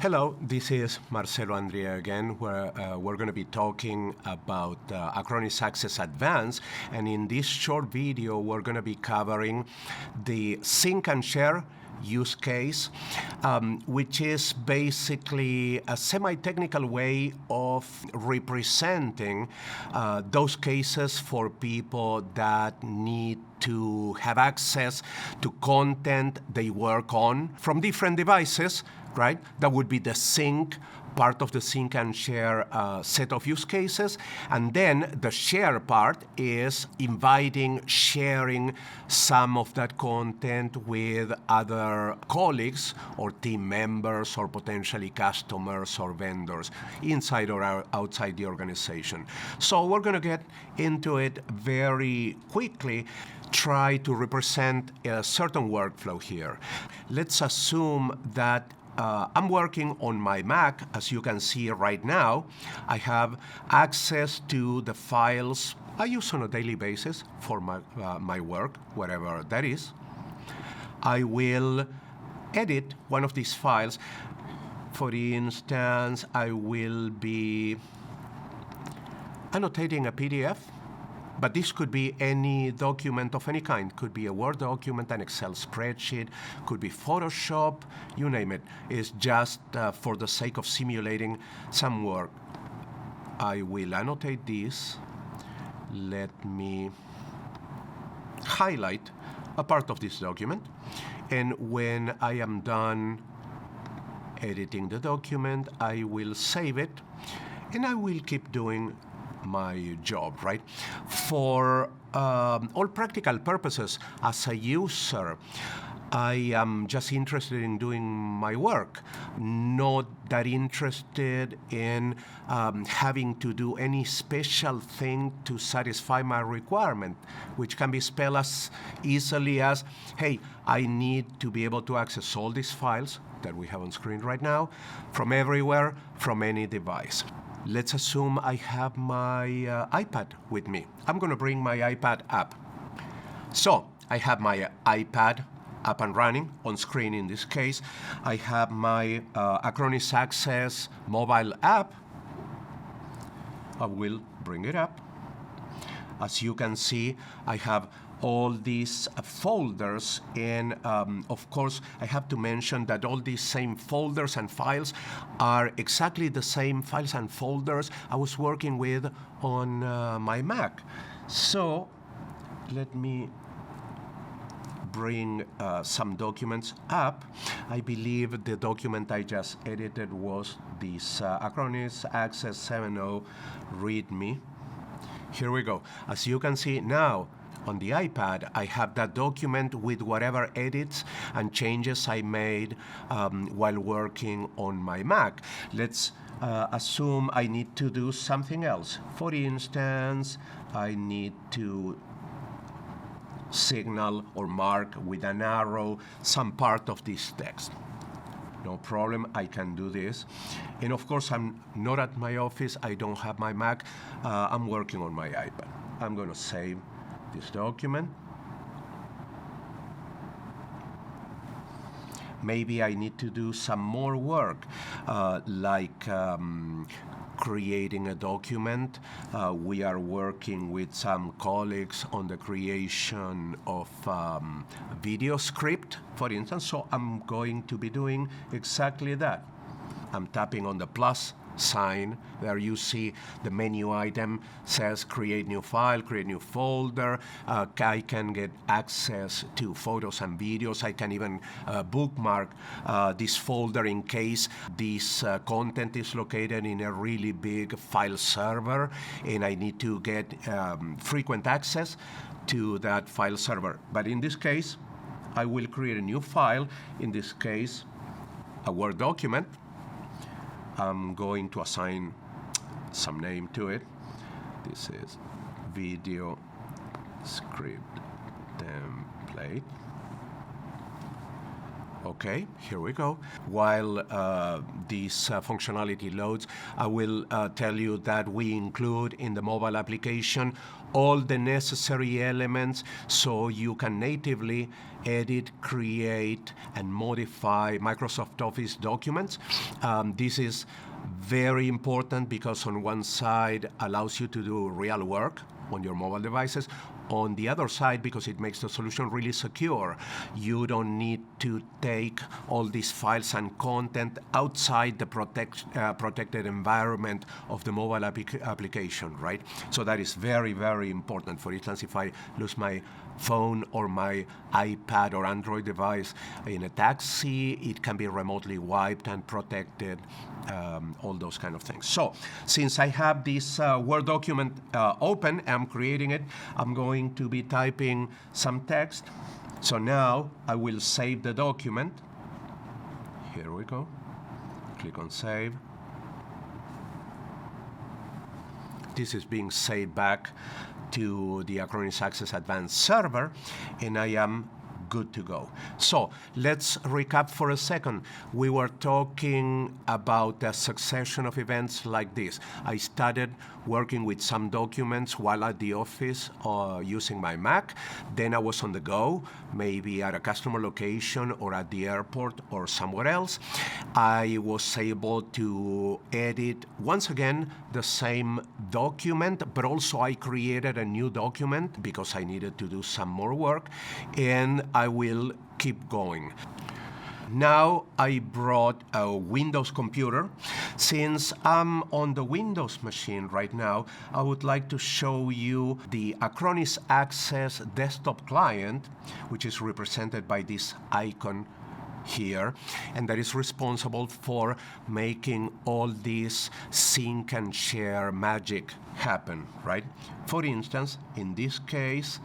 Hello, this is Marcelo Andrea again, where we're going to be talking about Acronis Access Advanced, and in this short video we're going to be covering the sync and share use case, which is basically a semi-technical way of representing those cases for people that need to have access to content they work on from different devices, right? That would be the sync, part of the sync and share set of use cases. And then the share part is inviting, sharing some of that content with other colleagues or team members or potentially customers or vendors inside or outside the organization. So we're going to get into it very quickly. Try to represent a certain workflow here. Let's assume that I'm working on my Mac. As you can see right now, I have access to the files I use on a daily basis for my work, whatever that is. I will edit one of these files. For instance, I will be annotating a PDF. But this could be any document of any kind. Could be a Word document, an Excel spreadsheet, could be Photoshop, you name it. It's just for the sake of simulating some work. I will annotate this. Let me highlight a part of this document. And when I am done editing the document, I will save it. And I will keep doing my job, right? For all practical purposes, as a user, I am just interested in doing my work, not that interested in having to do any special thing to satisfy my requirement, which can be spelled as easily as, hey, I need to be able to access all these files that we have on screen right now from everywhere, from any device. Let's assume I have my iPad with me. I'm going to bring my iPad up. So I have my iPad up and running on screen in this case. I have my Acronis Access mobile app. I will bring it up. As you can see, I have all these folders, and of course I have to mention that all these same folders and files are exactly the same files and folders I was working with on my Mac. So let me bring some documents up. I believe the document I just edited was this Acronis Access 7.0 README. Here we go. As you can see now, on the iPad, I have that document with whatever edits and changes I made while working on my Mac. Let's assume I need to do something else. For instance, I need to signal or mark with an arrow some part of this text. No problem, I can do this. And of course, I'm not at my office. I don't have my Mac. I'm working on my iPad. I'm going to save this document. Maybe I need to do some more work, like creating a document. We are working with some colleagues on the creation of video script, for instance, so I'm going to be doing exactly that. I'm tapping on the plus sign. There you see the menu item says create new file, create new folder. I can get access to photos and videos. I can even bookmark this folder in case this content is located in a really big file server and I need to get frequent access to that file server. But in this case, I will create a new file, in this case, a Word document. I'm going to assign some name to it. This is video script template. Okay, here we go. While this functionality loads, I will tell you that we include in the mobile application all the necessary elements so you can natively edit, create, and modify Microsoft Office documents. This is very important because on one side allows you to do real work on your mobile devices. On the other side, because it makes the solution really secure, you don't need to take all these files and content outside the protected environment of the mobile application, right? So that is very, very important. For instance, if I lose my phone or my iPad or Android device in a taxi, it can be remotely wiped and protected, all those kind of things. So since I have this Word document open, I'm creating it, I'm going to be typing some text. So now I will save the document. Here we go. Click on Save. This is being saved back to the Acronis Access Advanced server, and I am good to go. So let's recap for a second. We were talking about a succession of events like this. I started working with some documents while at the office using my Mac. Then I was on the go, maybe at a customer location or at the airport or somewhere else. I was able to edit, once again, the same document, but also I created a new document because I needed to do some more work, and I will keep going. Now I brought a Windows computer. Since I'm on the Windows machine right now, I would like to show you the Acronis Access desktop client, which is represented by this icon here, and that is responsible for making all this sync and share magic happen, right? For instance, in this case,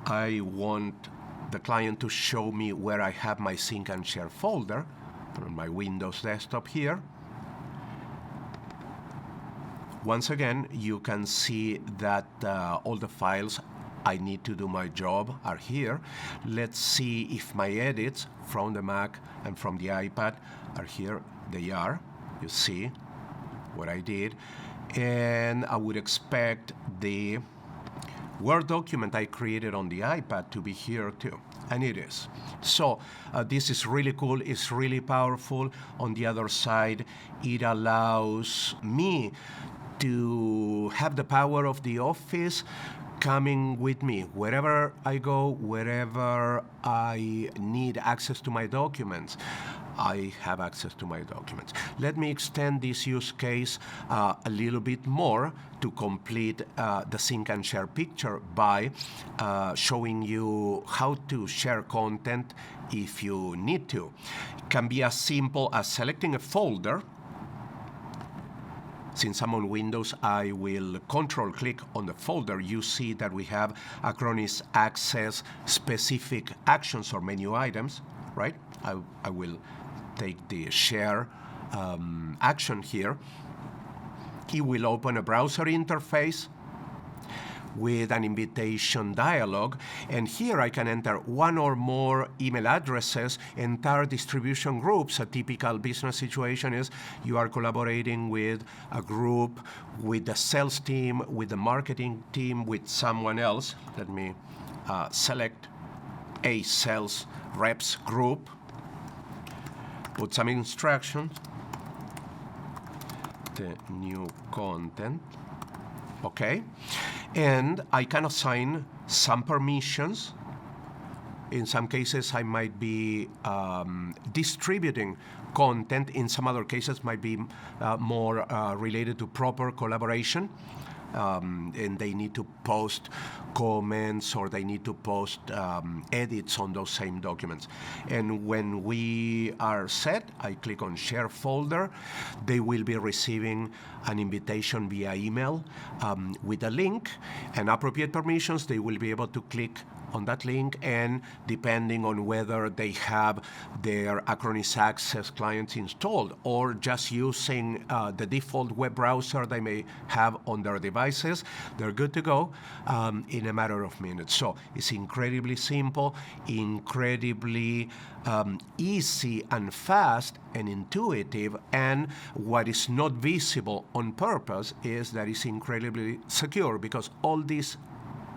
I want the client to show me where I have my sync and share folder on my Windows desktop here. Once again, you can see that all the files I need to do my job are here. Let's see if my edits from the Mac and from the iPad are here. They are. You see what I did. And I would expect the Word document I created on the iPad to be here too, and it is. So this is really cool, it's really powerful. On the other side, it allows me to have the power of the Office coming with me wherever I go, wherever I need access to my documents. I have access to my documents. Let me extend this use case a little bit more to complete the sync and share picture by showing you how to share content if you need to. It can be as simple as selecting a folder. Since I'm on Windows, I will control-click on the folder. You see that we have Acronis Access specific actions or menu items, right? I will take the share action here. It will open a browser interface with an invitation dialog, and here I can enter one or more email addresses, entire distribution groups. A typical business situation is you are collaborating with a group, with the sales team, with the marketing team, with someone else. Let me select a sales reps group, put some instructions, the new content, okay? And I can assign some permissions. In some cases, I might be distributing content. In some other cases, might be more related to proper collaboration. And they need to post comments or they need to post edits on those same documents. And when we are set, I click on Share Folder. They will be receiving an invitation via email with a link and appropriate permissions. They will be able to click on that link, and depending on whether they have their Acronis Access clients installed or just using the default web browser they may have on their devices, they're good to go in a matter of minutes. So it's incredibly simple, incredibly easy and fast and intuitive, and what is not visible on purpose is that it's incredibly secure, because all these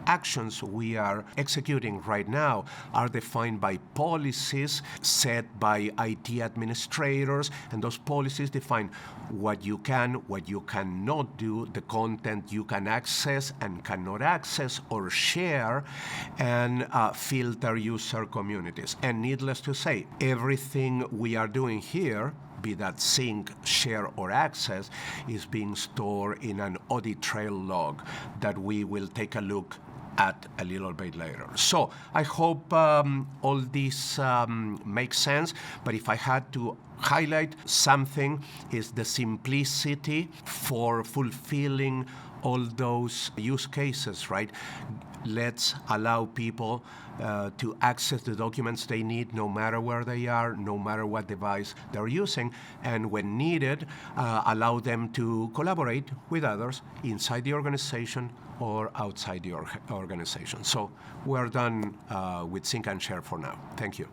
actions we are executing right now are defined by policies set by IT administrators, and those policies define what you can, what you cannot do, the content you can access and cannot access or share, and filter user communities. And needless to say, everything we are doing here, be that sync, share, or access, is being stored in an audit trail log that we will take a look at a little bit later. So I hope all this makes sense, but if I had to highlight something, is the simplicity for fulfilling all those use cases, right? Let's allow people to access the documents they need, no matter where they are, no matter what device they're using, and when needed, allow them to collaborate with others inside the organization or outside the organization. So we're done with Sync and Share for now. Thank you.